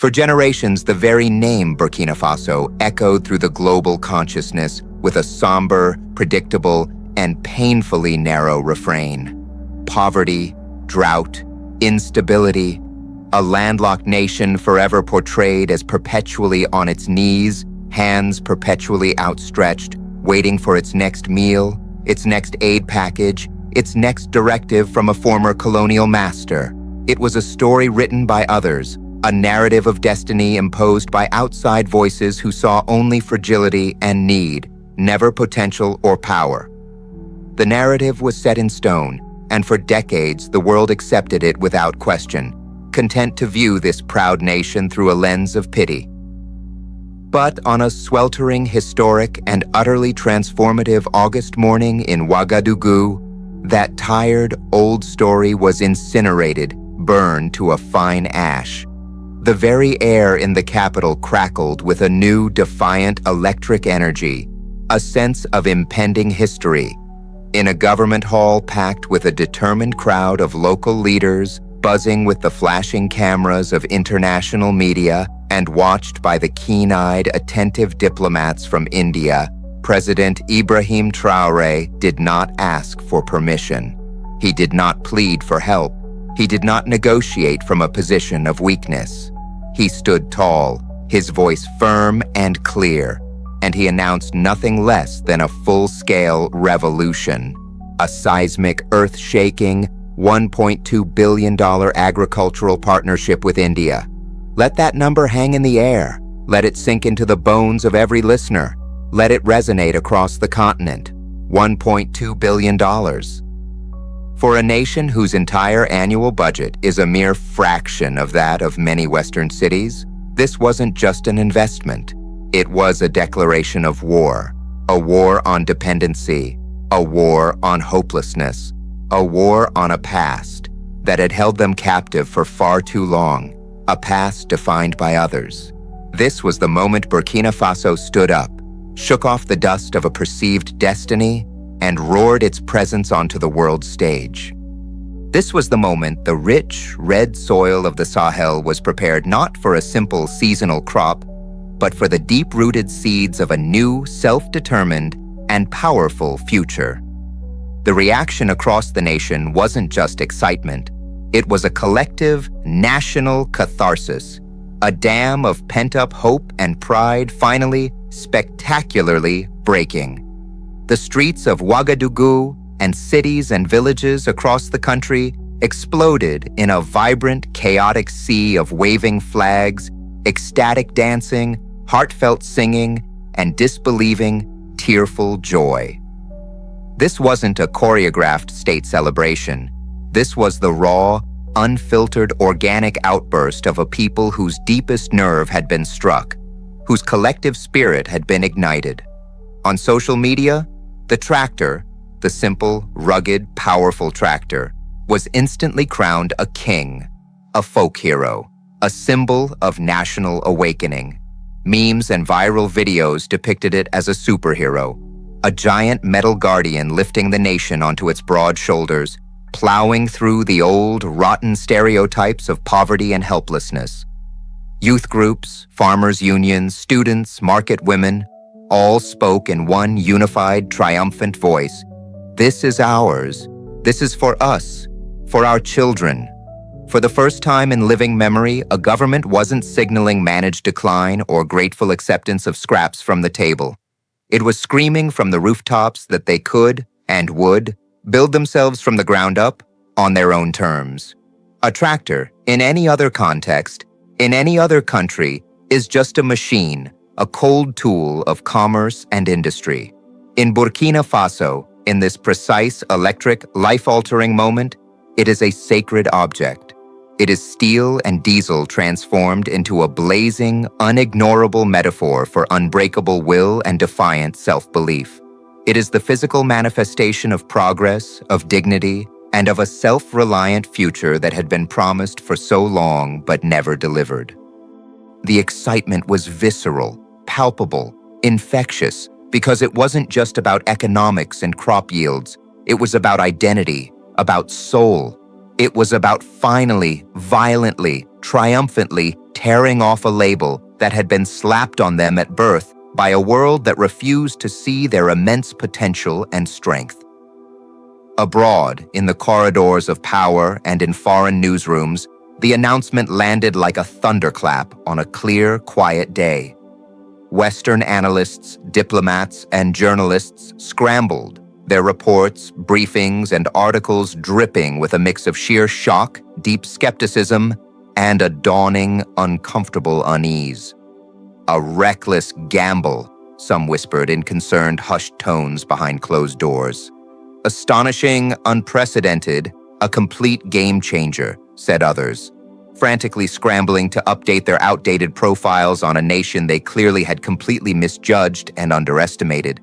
For generations, the very name Burkina Faso echoed through the global consciousness with a somber, predictable, and painfully narrow refrain. Poverty, drought, instability, a landlocked nation forever portrayed as perpetually on its knees, hands perpetually outstretched, waiting for its next meal, its next aid package, its next directive from a former colonial master. It was a story written by others, a narrative of destiny imposed by outside voices who saw only fragility and need, never potential or power. The narrative was set in stone, and for decades the world accepted it without question, content to view this proud nation through a lens of pity. But on a sweltering, historic, and utterly transformative August morning in Ouagadougou, that tired, old story was incinerated, burned to a fine ash. The very air in the capital crackled with a new, defiant, electric energy, a sense of impending history. In a government hall packed with a determined crowd of local leaders, buzzing with the flashing cameras of international media, and watched by the keen-eyed, attentive diplomats from India, President Ibrahim Traore did not ask for permission. He did not plead for help. He did not negotiate from a position of weakness. He stood tall, his voice firm and clear, and he announced nothing less than a full-scale revolution, a seismic, earth-shaking, $1.2 billion agricultural partnership with India. Let that number hang in the air. Let it sink into the bones of every listener. Let it resonate across the continent. $1.2 billion. For a nation whose entire annual budget is a mere fraction of that of many Western cities, this wasn't just an investment. It was a declaration of war, a war on dependency, a war on hopelessness, a war on a past that had held them captive for far too long, a past defined by others. This was the moment Burkina Faso stood up, shook off the dust of a perceived destiny, and roared its presence onto the world stage. This was the moment the rich, red soil of the Sahel was prepared not for a simple seasonal crop, but for the deep-rooted seeds of a new, self-determined, and powerful future. The reaction across the nation wasn't just excitement. It was a collective, national catharsis, a dam of pent-up hope and pride finally, spectacularly breaking. The streets of Ouagadougou and cities and villages across the country exploded in a vibrant, chaotic sea of waving flags, ecstatic dancing, heartfelt singing, and disbelieving, tearful joy. This wasn't a choreographed state celebration. This was the raw, unfiltered, organic outburst of a people whose deepest nerve had been struck, whose collective spirit had been ignited. On social media, the tractor, the simple, rugged, powerful tractor, was instantly crowned a king, a folk hero, a symbol of national awakening. Memes and viral videos depicted it as a superhero, a giant metal guardian lifting the nation onto its broad shoulders, plowing through the old, rotten stereotypes of poverty and helplessness. Youth groups, farmers' unions, students, market women, all spoke in one unified, triumphant voice. This is ours. This is for us, for our children. For the first time in living memory, a government wasn't signaling managed decline or grateful acceptance of scraps from the table. It was screaming from the rooftops that they could and would build themselves from the ground up on their own terms. A tractor, in any other context, in any other country, is just a machine, a cold tool of commerce and industry. In Burkina Faso, in this precise, electric, life-altering moment, it is a sacred object. It is steel and diesel transformed into a blazing, unignorable metaphor for unbreakable will and defiant self-belief. It is the physical manifestation of progress, of dignity, and of a self-reliant future that had been promised for so long but never delivered. The excitement was visceral, palpable, infectious, because it wasn't just about economics and crop yields. It was about identity, about soul. It was about finally, violently, triumphantly tearing off a label that had been slapped on them at birth by a world that refused to see their immense potential and strength. Abroad, in the corridors of power and in foreign newsrooms, the announcement landed like a thunderclap on a clear, quiet day. Western analysts, diplomats, and journalists scrambled, their reports, briefings, and articles dripping with a mix of sheer shock, deep skepticism, and a dawning, uncomfortable unease. A reckless gamble, some whispered in concerned, hushed tones behind closed doors. Astonishing, unprecedented, a complete game changer, said others, frantically scrambling to update their outdated profiles on a nation they clearly had completely misjudged and underestimated.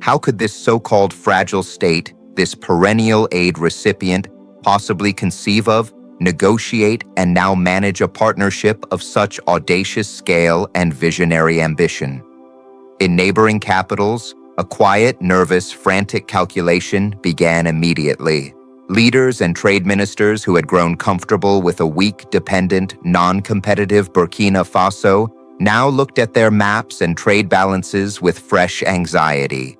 How could this so-called fragile state, this perennial aid recipient, possibly conceive of, negotiate, and now manage a partnership of such audacious scale and visionary ambition? In neighboring capitals, a quiet, nervous, frantic calculation began immediately. Leaders and trade ministers who had grown comfortable with a weak, dependent, non-competitive Burkina Faso now looked at their maps and trade balances with fresh anxiety.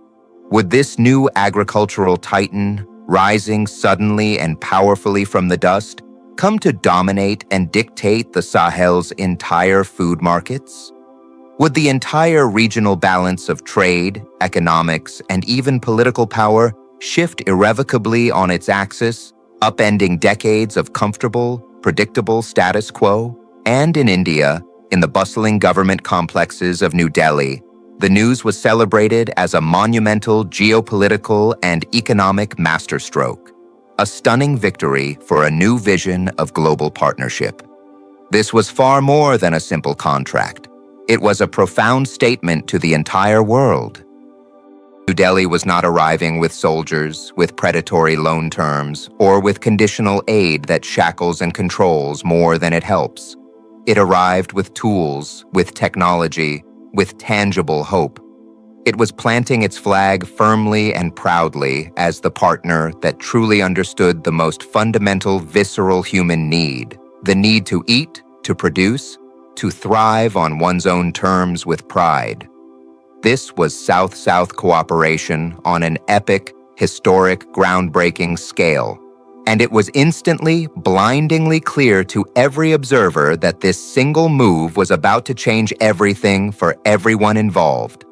Would this new agricultural titan, rising suddenly and powerfully from the dust, come to dominate and dictate the Sahel's entire food markets? Would the entire regional balance of trade, economics, and even political power shift irrevocably on its axis, upending decades of comfortable, predictable status quo? And in India, in the bustling government complexes of New Delhi, the news was celebrated as a monumental geopolitical and economic masterstroke, a stunning victory for a new vision of global partnership. This was far more than a simple contract. It was a profound statement to the entire world. New Delhi was not arriving with soldiers, with predatory loan terms, or with conditional aid that shackles and controls more than it helps. It arrived with tools, with technology, with tangible hope. It was planting its flag firmly and proudly as the partner that truly understood the most fundamental visceral human need, the need to eat, to produce, to thrive on one's own terms with pride. This was South-South cooperation on an epic, historic, groundbreaking scale. And it was instantly, blindingly clear to every observer that this single move was about to change everything for everyone involved.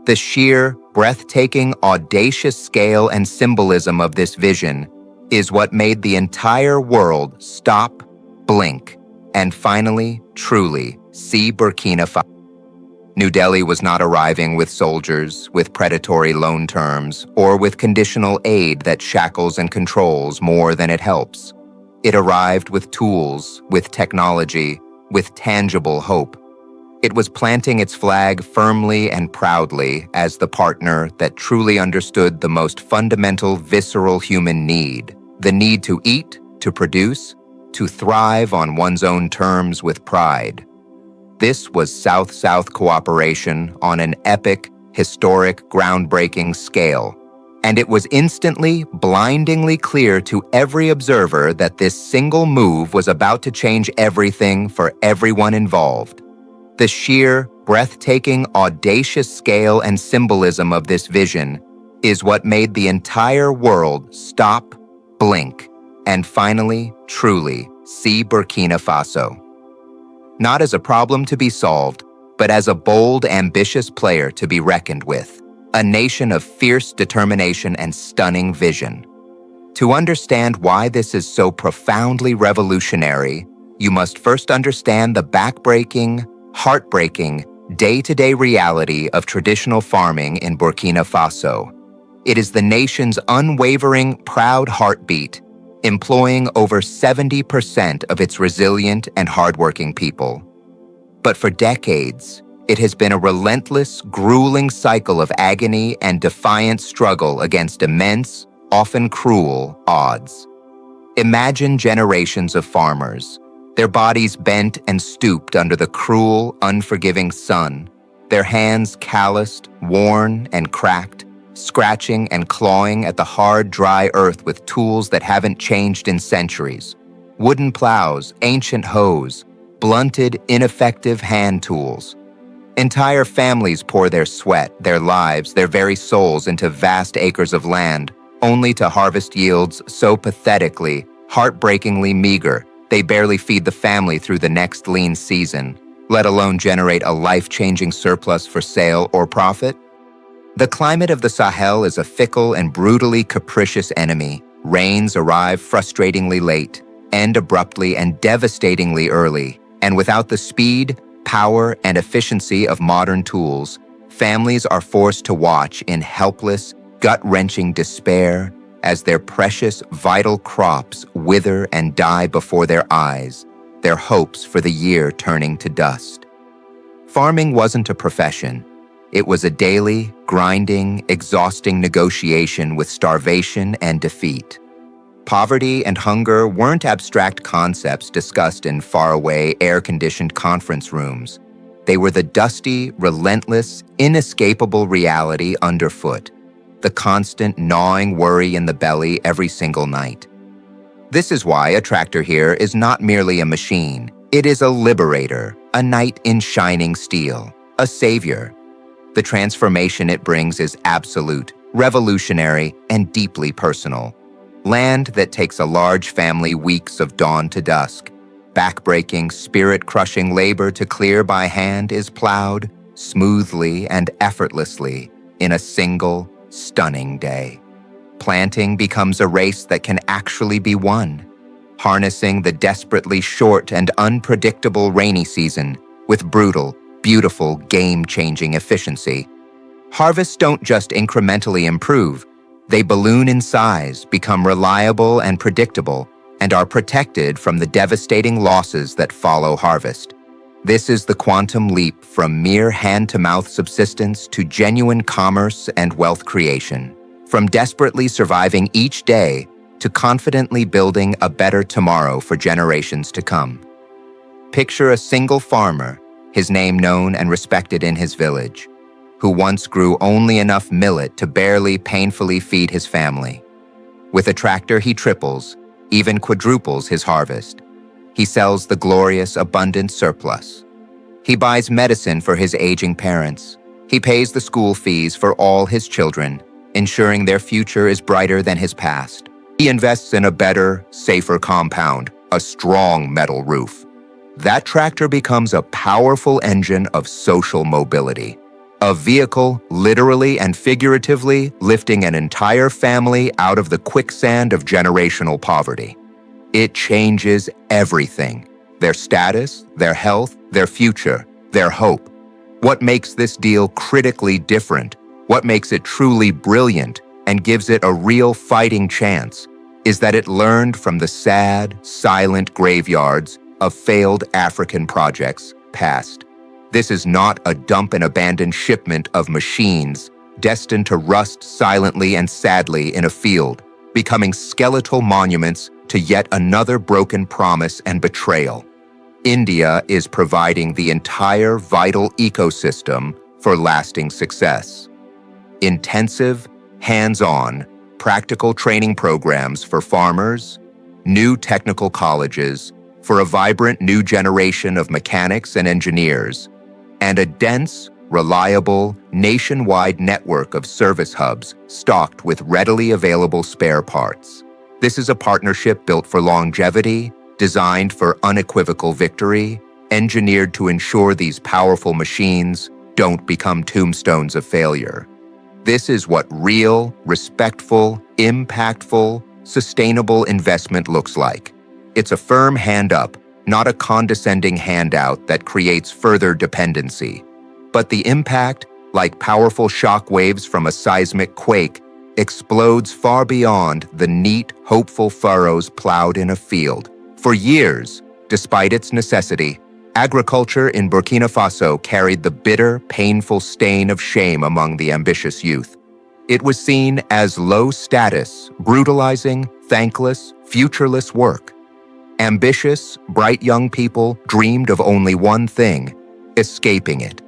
The sheer, breathtaking, audacious scale and symbolism of this vision is what made the entire world stop, blink, and finally, truly, see Burkina Faso. New Delhi was not arriving with soldiers, with predatory loan terms, or with conditional aid that shackles and controls more than it helps. It arrived with tools, with technology, with tangible hope. It was planting its flag firmly and proudly as the partner that truly understood the most fundamental visceral human need, the need to eat, to produce, to thrive on one's own terms with pride. This was South-South cooperation on an epic, historic, groundbreaking scale. And it was instantly, blindingly clear to every observer that this single move was about to change everything for everyone involved. The sheer, breathtaking, audacious scale and symbolism of this vision is what made the entire world stop, blink, and finally, truly, see Burkina Faso. Not as a problem to be solved, but as a bold, ambitious player to be reckoned with, a nation of fierce determination and stunning vision. To understand why this is so profoundly revolutionary, you must first understand the backbreaking, heartbreaking, day-to-day reality of traditional farming in Burkina Faso. It is the nation's unwavering, proud heartbeat, employing over 70% of its resilient and hardworking people. But for decades, it has been a relentless, grueling cycle of agony and defiant struggle against immense, often cruel, odds. Imagine generations of farmers, their bodies bent and stooped under the cruel, unforgiving sun, their hands calloused, worn, and cracked, scratching and clawing at the hard, dry earth with tools that haven't changed in centuries, Wooden plows, ancient hoes, blunted, ineffective hand tools. Entire families pour their sweat, their lives, their very souls into vast acres of land, only to harvest yields so pathetically, heartbreakingly meager, they barely feed the family through the next lean season, let alone generate a life-changing surplus for sale or profit? The climate of the Sahel is a fickle and brutally capricious enemy. Rains arrive frustratingly late, end abruptly and devastatingly early, and without the speed, power, and efficiency of modern tools, families are forced to watch in helpless, gut-wrenching despair as their precious, vital crops wither and die before their eyes, their hopes for the year turning to dust. Farming wasn't a profession. It was a daily, grinding, exhausting negotiation with starvation and defeat. Poverty and hunger weren't abstract concepts discussed in faraway, air-conditioned conference rooms. They were the dusty, relentless, inescapable reality underfoot, the constant gnawing worry in the belly every single night. This is why a tractor here is not merely a machine. It is a liberator, a knight in shining steel, a savior. The transformation it brings is absolute, revolutionary, and deeply personal. Land that takes a large family weeks of dawn to dusk. Backbreaking, spirit-crushing labor to clear by hand is plowed smoothly and effortlessly in a single, stunning day. Planting becomes a race that can actually be won, harnessing the desperately short and unpredictable rainy season with brutal, beautiful, game-changing efficiency. Harvests don't just incrementally improve, they balloon in size, become reliable and predictable, and are protected from the devastating losses that follow harvest. This is the quantum leap from mere hand-to-mouth subsistence to genuine commerce and wealth creation, from desperately surviving each day to confidently building a better tomorrow for generations to come. Picture a single farmer, his name known and respected in his village, who once grew only enough millet to barely painfully feed his family. With a tractor, he triples, even quadruples his harvest. He sells the glorious, abundant surplus. He buys medicine for his aging parents. He pays the school fees for all his children, ensuring their future is brighter than his past. He invests in a better, safer compound, a strong metal roof. That tractor becomes a powerful engine of social mobility. A vehicle, literally and figuratively, lifting an entire family out of the quicksand of generational poverty. It changes everything. Their status, their health, their future, their hope. What makes this deal critically different, what makes it truly brilliant and gives it a real fighting chance, is that it learned from the sad, silent graveyards of failed African projects past. This is not a dump and abandoned shipment of machines destined to rust silently and sadly in a field, becoming skeletal monuments to yet another broken promise and betrayal. India is providing the entire vital ecosystem for lasting success. Intensive, hands-on, practical training programs for farmers, new technical colleges, for a vibrant new generation of mechanics and engineers, and a dense, reliable, nationwide network of service hubs stocked with readily available spare parts. This is a partnership built for longevity, designed for unequivocal victory, engineered to ensure these powerful machines don't become tombstones of failure. This is what real, respectful, impactful, sustainable investment looks like. It's a firm hand up, not a condescending handout that creates further dependency. But the impact, like powerful shock waves from a seismic quake, explodes far beyond the neat, hopeful furrows plowed in a field. For years, despite its necessity, agriculture in Burkina Faso carried the bitter, painful stain of shame among the ambitious youth. It was seen as low status, brutalizing, thankless, futureless work. Ambitious, bright young people dreamed of only one thing: escaping it.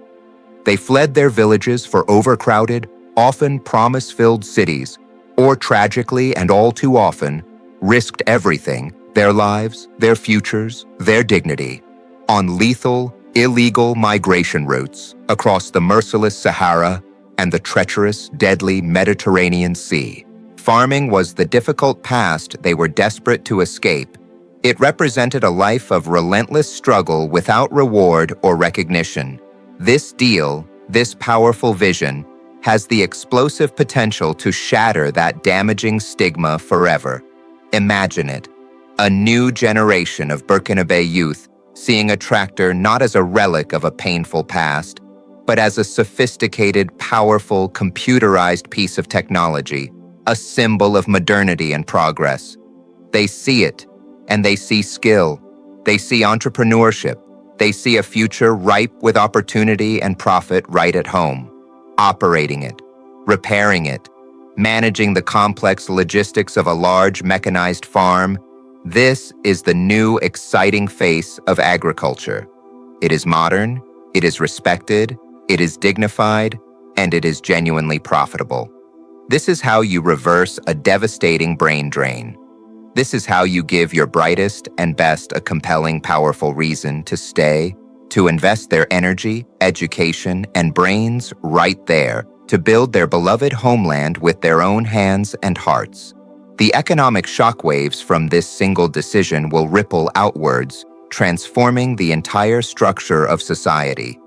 They fled their villages for overcrowded, often promise-filled cities, or tragically and all too often, risked everything their lives, their futures, their dignity, on lethal, illegal migration routes across the merciless Sahara and the treacherous, deadly Mediterranean Sea. Farming was the difficult past they were desperate to escape. It represented a life of relentless struggle without reward or recognition. This deal, this powerful vision, has the explosive potential to shatter that damaging stigma forever. Imagine it, a new generation of Burkinabe youth seeing a tractor not as a relic of a painful past, but as a sophisticated, powerful, computerized piece of technology, a symbol of modernity and progress. They see it, and they see skill. They see entrepreneurship. They see a future ripe with opportunity and profit right at home. Operating it, repairing it, managing the complex logistics of a large mechanized farm, this is the new exciting face of agriculture. It is modern, it is respected, it is dignified, and it is genuinely profitable. This is how you reverse a devastating brain drain. This is how you give your brightest and best a compelling, powerful reason to stay, to invest their energy, education, and brains right there, to build their beloved homeland with their own hands and hearts. The economic shockwaves from this single decision will ripple outwards, transforming the entire structure of society.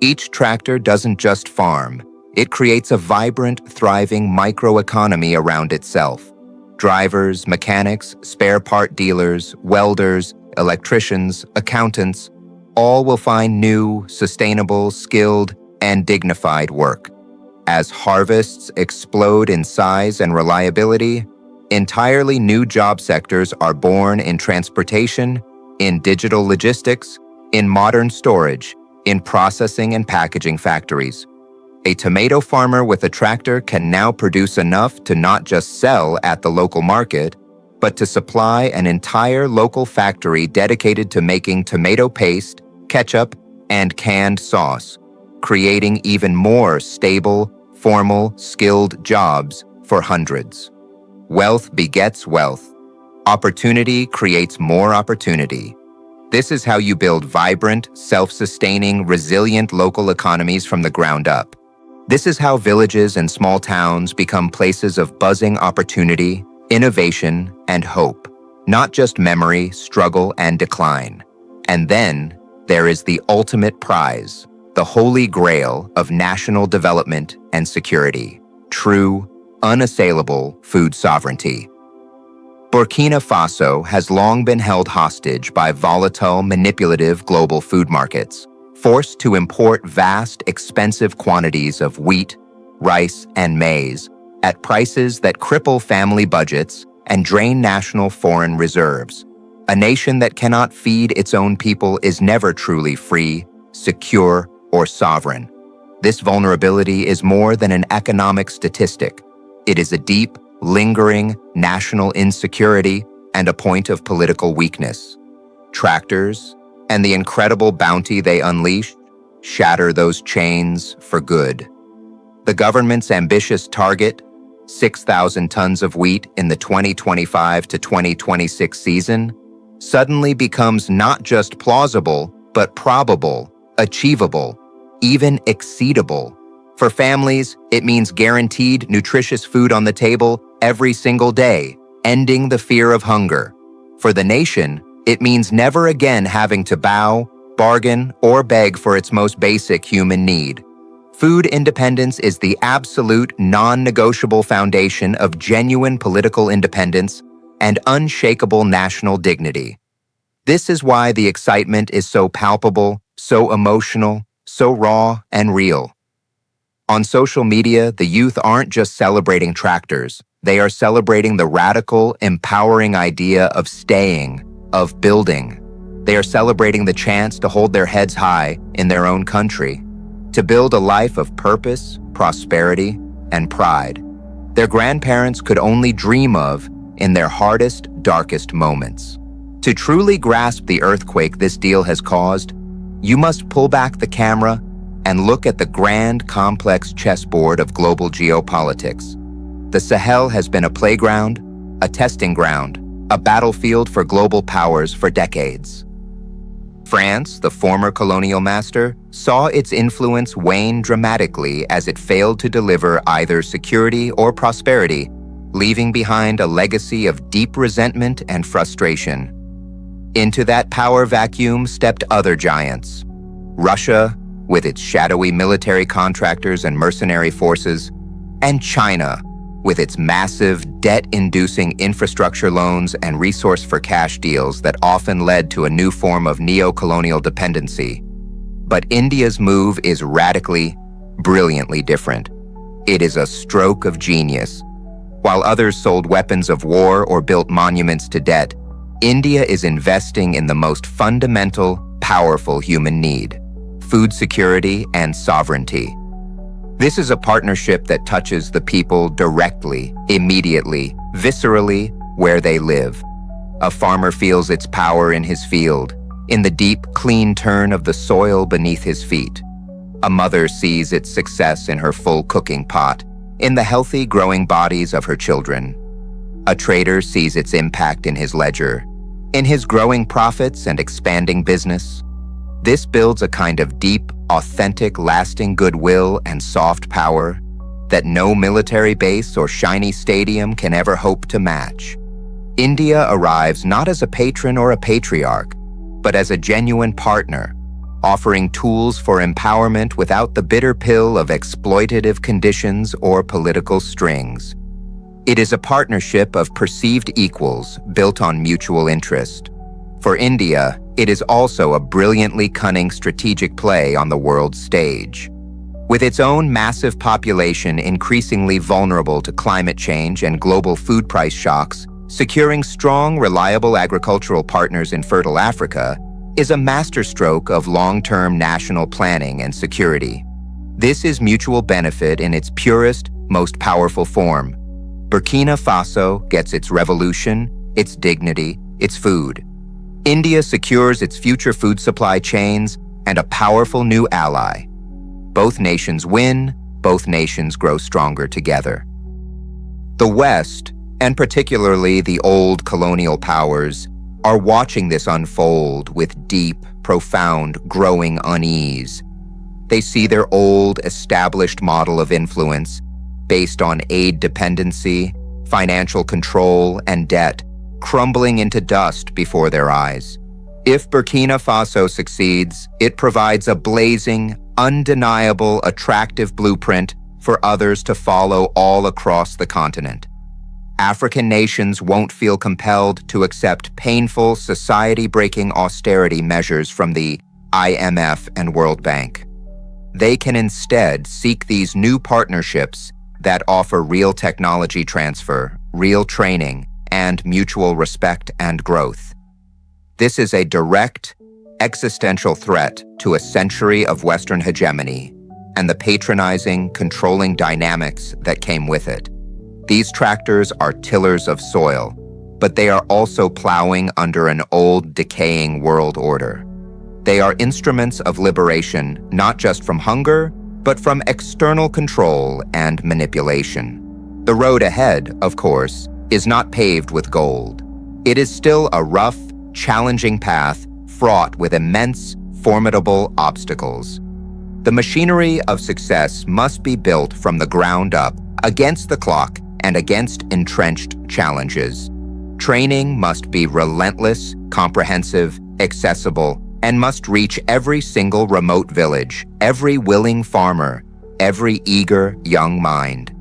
Each tractor doesn't just farm, it creates a vibrant, thriving microeconomy around itself. Drivers, mechanics, spare part dealers, welders, electricians, accountants, all will find new, sustainable, skilled, and dignified work. As harvests explode in size and reliability, entirely new job sectors are born in transportation, in digital logistics, in modern storage, in processing and packaging factories. A tomato farmer with a tractor can now produce enough to not just sell at the local market, but to supply an entire local factory dedicated to making tomato paste, ketchup, and canned sauce, creating even more stable, formal, skilled jobs for hundreds. Wealth begets wealth. Opportunity creates more opportunity. This is how you build vibrant, self-sustaining, resilient local economies from the ground up. This is how villages and small towns become places of buzzing opportunity, innovation, and hope, not just memory, struggle, and decline. And then there is the ultimate prize, the holy grail of national development and security, true, unassailable food sovereignty. Burkina Faso has long been held hostage by volatile, manipulative global food markets, forced to import vast, expensive quantities of wheat, rice, and maize at prices that cripple family budgets and drain national foreign reserves. A nation that cannot feed its own people is never truly free, secure, or sovereign. This vulnerability is more than an economic statistic. It is a deep, lingering national insecurity and a point of political weakness. Tractors, and the incredible bounty they unleash, shatter those chains for good. The government's ambitious target, 6,000 tons of wheat in the 2025 to 2026 season, suddenly becomes not just plausible, but probable, achievable, even exceedable. For families, it means guaranteed nutritious food on the table every single day, ending the fear of hunger. For the nation, it means never again having to bow, bargain, or beg for its most basic human need. Food independence is the absolute non-negotiable foundation of genuine political independence and unshakable national dignity. This is why the excitement is so palpable, so emotional, so raw and real. On social media, the youth aren't just celebrating tractors. They are celebrating the radical, empowering idea of staying, of building. They are celebrating the chance to hold their heads high in their own country, to build a life of purpose, prosperity, and pride their grandparents could only dream of in their hardest, darkest moments. To truly grasp the earthquake this deal has caused, you must pull back the camera and look at the grand, complex chessboard of global geopolitics. The Sahel has been a playground, a testing ground, a battlefield for global powers for decades. France, the former colonial master, saw its influence wane dramatically as it failed to deliver either security or prosperity, leaving behind a legacy of deep resentment and frustration. Into that power vacuum stepped other giants. Russia, with its shadowy military contractors and mercenary forces, and China, with its massive, debt-inducing infrastructure loans and resource-for-cash deals that often led to a new form of neo-colonial dependency. But India's move is radically, brilliantly different. It is a stroke of genius. While others sold weapons of war or built monuments to debt, India is investing in the most fundamental, powerful human need: food security and sovereignty. This is a partnership that touches the people directly, immediately, viscerally, where they live. A farmer feels its power in his field, in the deep, clean turn of the soil beneath his feet. A mother sees its success in her full cooking pot, in the healthy, growing bodies of her children. A trader sees its impact in his ledger, in his growing profits and expanding business. This builds a kind of deep, authentic, lasting goodwill and soft power that no military base or shiny stadium can ever hope to match. India arrives not as a patron or a patriarch, but as a genuine partner, offering tools for empowerment without the bitter pill of exploitative conditions or political strings. It is a partnership of perceived equals built on mutual interest. For India, it is also a brilliantly cunning strategic play on the world stage. With its own massive population increasingly vulnerable to climate change and global food price shocks, securing strong, reliable agricultural partners in fertile Africa is a masterstroke of long-term national planning and security. This is mutual benefit in its purest, most powerful form. Burkina Faso gets its revolution, its dignity, its food. India secures its future food supply chains and a powerful new ally. Both nations win, both nations grow stronger together. The West, and particularly the old colonial powers, are watching this unfold with deep, profound, growing unease. They see their old, established model of influence, based on aid dependency, financial control, and debt, crumbling into dust before their eyes. If Burkina Faso succeeds, it provides a blazing, undeniable, attractive blueprint for others to follow all across the continent. African nations won't feel compelled to accept painful, society-breaking austerity measures from the IMF and World Bank. They can instead seek these new partnerships that offer real technology transfer, real training, and mutual respect and growth. This is a direct, existential threat to a century of Western hegemony and the patronizing, controlling dynamics that came with it. These tractors are tillers of soil, but they are also plowing under an old, decaying world order. They are instruments of liberation, not just from hunger, but from external control and manipulation. The road ahead, of course, is not paved with gold. It is still a rough, challenging path fraught with immense, formidable obstacles. The machinery of success must be built from the ground up, against the clock and against entrenched challenges. Training must be relentless, comprehensive, accessible, and must reach every single remote village, every willing farmer, every eager young mind.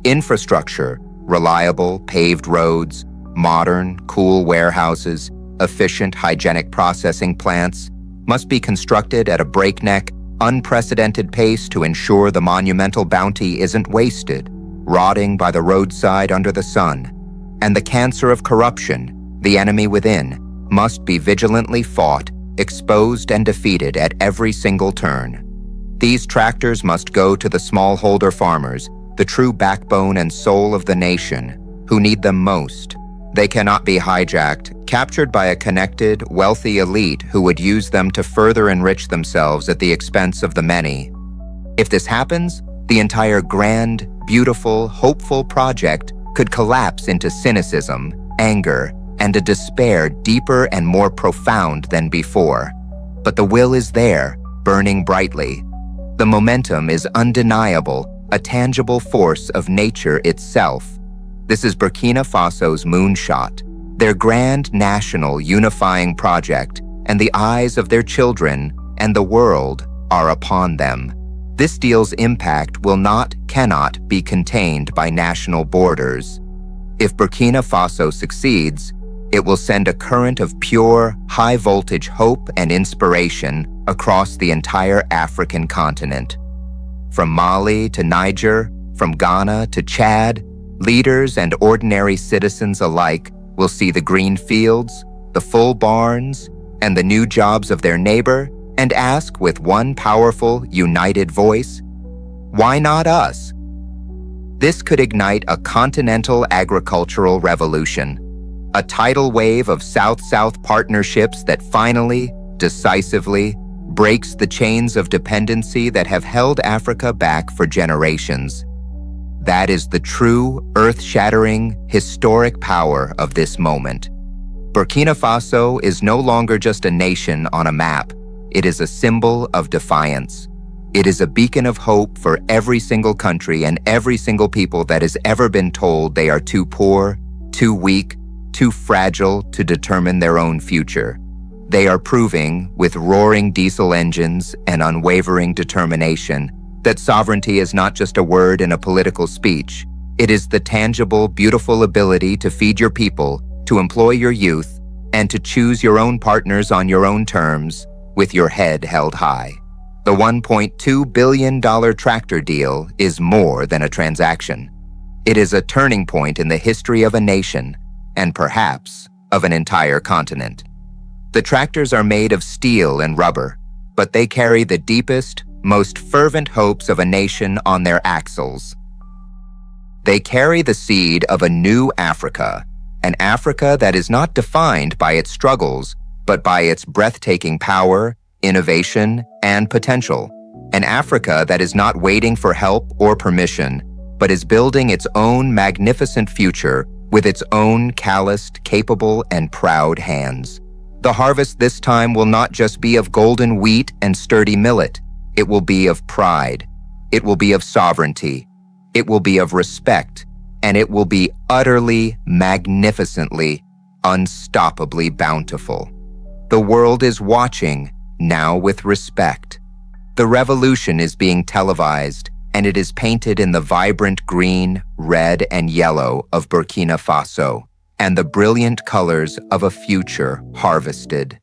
Infrastructure, reliable paved roads, modern, cool warehouses, efficient hygienic processing plants must be constructed at a breakneck, unprecedented pace to ensure the monumental bounty isn't wasted, rotting by the roadside under the sun. And the cancer of corruption, the enemy within, must be vigilantly fought, exposed and defeated at every single turn. These tractors must go to the smallholder farmers, the true backbone and soul of the nation, who need them most. They cannot be hijacked, captured by a connected, wealthy elite who would use them to further enrich themselves at the expense of the many. If this happens, the entire grand, beautiful, hopeful project could collapse into cynicism, anger, and a despair deeper and more profound than before. But the will is there, burning brightly. The momentum is undeniable, a tangible force of nature itself. This is Burkina Faso's moonshot, their grand national unifying project, and the eyes of their children and the world are upon them. This deal's impact cannot be contained by national borders. If Burkina Faso succeeds, it will send a current of pure, high-voltage hope and inspiration across the entire African continent. From Mali to Niger, from Ghana to Chad, leaders and ordinary citizens alike will see the green fields, the full barns, and the new jobs of their neighbor and ask with one powerful, united voice, "Why not us?" This could ignite a continental agricultural revolution, a tidal wave of South-South partnerships that finally, decisively, breaks the chains of dependency that have held Africa back for generations. That is the true, earth-shattering, historic power of this moment. Burkina Faso is no longer just a nation on a map. It is a symbol of defiance. It is a beacon of hope for every single country and every single people that has ever been told they are too poor, too weak, too fragile to determine their own future. They are proving, with roaring diesel engines and unwavering determination, that sovereignty is not just a word in a political speech. It is the tangible, beautiful ability to feed your people, to employ your youth, and to choose your own partners on your own terms, with your head held high. The $1.2 billion tractor deal is more than a transaction. It is a turning point in the history of a nation, and perhaps of an entire continent. The tractors are made of steel and rubber, but they carry the deepest, most fervent hopes of a nation on their axles. They carry the seed of a new Africa, an Africa that is not defined by its struggles, but by its breathtaking power, innovation, and potential. An Africa that is not waiting for help or permission, but is building its own magnificent future with its own calloused, capable, and proud hands. The harvest this time will not just be of golden wheat and sturdy millet. It will be of pride. It will be of sovereignty. It will be of respect. And it will be utterly, magnificently, unstoppably bountiful. The world is watching, now with respect. The revolution is being televised, and it is painted in the vibrant green, red, and yellow of Burkina Faso, and the brilliant colors of a future harvested.